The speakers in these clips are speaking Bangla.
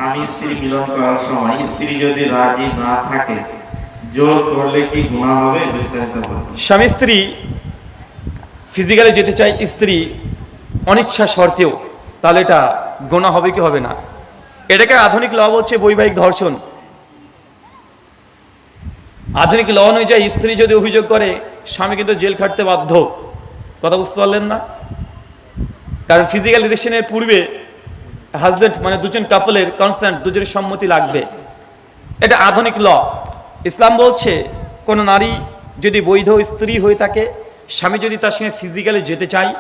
স্বামী স্ত্রী মিলন করার সময় স্ত্রী যদি রাজি না থাকে জোর করলে কি গুনাহ হবে? বিস্তারিত বলুন। স্বামী স্ত্রী ফিজিক্যালি যেতে চায় স্ত্রী অনিচ্ছা শর্তেও, তাহলে এটা গুনাহ হবে কি হবে না? এটাকে আধুনিক ল বলছে বৈবাহিক ধর্ষণ। আধুনিক ল অনুযায়ী স্ত্রী যদি অভিযোগ করে, স্বামী কিন্তু জেল খাটতে বাধ্য। কথা বুঝতে পারলেন না? কারণ ফিজিক্যাল রিলেশনের পূর্বে হাজব্যান্ড মানে দুজন কাপলের কনসেন্ট, দুজনের সম্মতি লাগবে। এটা আধুনিক ল। ইসলাম বলছে কোন নারী যদি বৈধ স্ত্রী হয়ে থাকে, স্বামী যদি তার সঙ্গে ফিজিক্যালি যেতে চায়,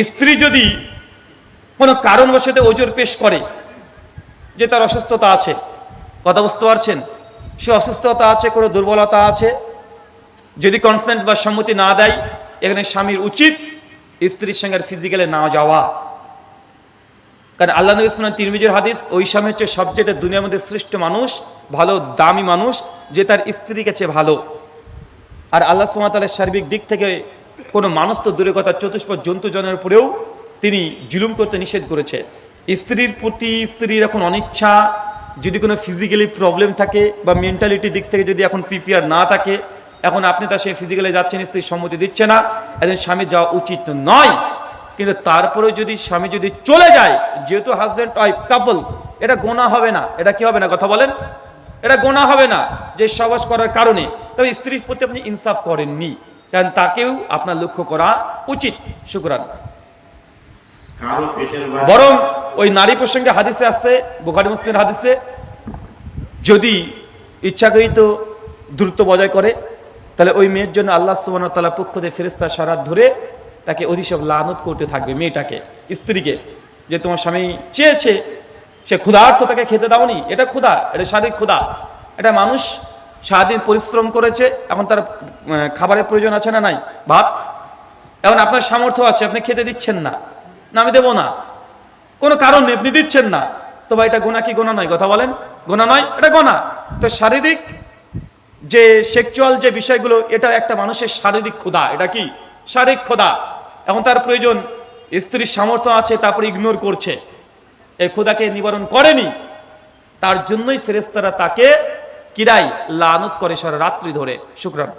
স্ত্রী যদি কোনো কারণবশত ওজোর পেশ করে যে তার অসুস্থতা আছে, কথা বুঝতে পারছেন, সে অসুস্থতা আছে, কোনো দুর্বলতা আছে, যদি কনসেন্ট বা সম্মতি না দেয়, এখানে স্বামীর উচিত স্ত্রীর সঙ্গে ফিজিক্যালে না যাওয়া। কারণ আল্লাহ নবী সাল্লাল্লাহু আলাইহি ওয়াসাল্লাম তিরমিজির হাদিস, ওই স্বামী হচ্ছে সবচেয়ে দুনিয়ার মধ্যে শ্রেষ্ঠ মানুষ, ভালো দামি মানুষ, যে তার স্ত্রীর কাছে ভালো। আর আল্লাহ সুবহানাহু ওয়া তাআলা সার্বিক দিক থেকে কোনো মানুষ তো দূরের কথা, চতুষ্পদ জন্তুজনের উপরেও তিনি জুলুম করতে নিষেধ করেছে। স্ত্রীর প্রতি স্ত্রীর এখন অনিচ্ছা, যদি কোনো ফিজিক্যালি প্রবলেম থাকে বা মেন্টালিটি দিক থেকে যদি এখন প্রিপেয়ার না থাকে, এখন আপনি তার সে ফিজিক্যালি যাচ্ছেন, স্ত্রীর সম্মতি দিচ্ছে না, একজন স্বামীর যাওয়া উচিত নয়। কিন্তু তারপরেও যদি স্বামী যদি চলে যায়, যেহেতু হাজব্যান্ড ওয়াইফ কাপল, এটা গুনাহ হবে না। এটা কি হবে না? কথা বলেন, এটা গুনাহ হবে না যে সহবাস করার কারণে। তবে স্ত্রীর প্রতি আপনি ইনসাফ করেননি, কারণ তাকেও আপনার লক্ষ্য করা উচিত। শুকরান। বরং ওই নারী প্রসঙ্গে হাদিসে আছে, বুখারী মুসলিমের হাদিসে, যদি ইচ্ছাকৃত দ্রুত বজায় করে, তাহলে ওই মেয়ের জন্য আল্লাহ সুবহানাহু ওয়া তাআলা পক্ষ থেকে ফেরেশতা সারাত ধরে তাকে অধিশাপ লানত করতে থাকবে, মেয়েটাকে, স্ত্রীকে, যে তোমার স্বামী চেয়েছে, সে ক্ষুধার্ত, তাকে খেতে দাওনি। এটা ক্ষুধা, এটা শারীরিক ক্ষুধা। এটা মানুষ সারাদিন পরিশ্রম করেছে, এখন তার খাবারের প্রয়োজন আছে না নাই? ভাত। এখন আপনার সামর্থ্য আছে, আপনি খেতে দিচ্ছেন না, না আমি দেবো না, কোনো কারণ নেই, আপনি দিচ্ছেন না, তো ভাই এটা গোনা কি গোনা নয়? কথা বলেন, গোনা নয়? এটা গোনা। তো শারীরিক যে সেক্সুয়াল যে বিষয়গুলো, এটা একটা মানুষের শারীরিক ক্ষুধা। এটা কি? শারীরিক ক্ষুধা। এখন তার প্রয়োজন, স্ত্রীর সামর্থ্য আছে, তারপরে ইগনোর করছে, এই ক্ষুধাকে নিবারণ করেনি, তার জন্যই ফেরেশতারা তাকে কিরাই লানত করে সারা রাত্রি ধরে। শুকরান।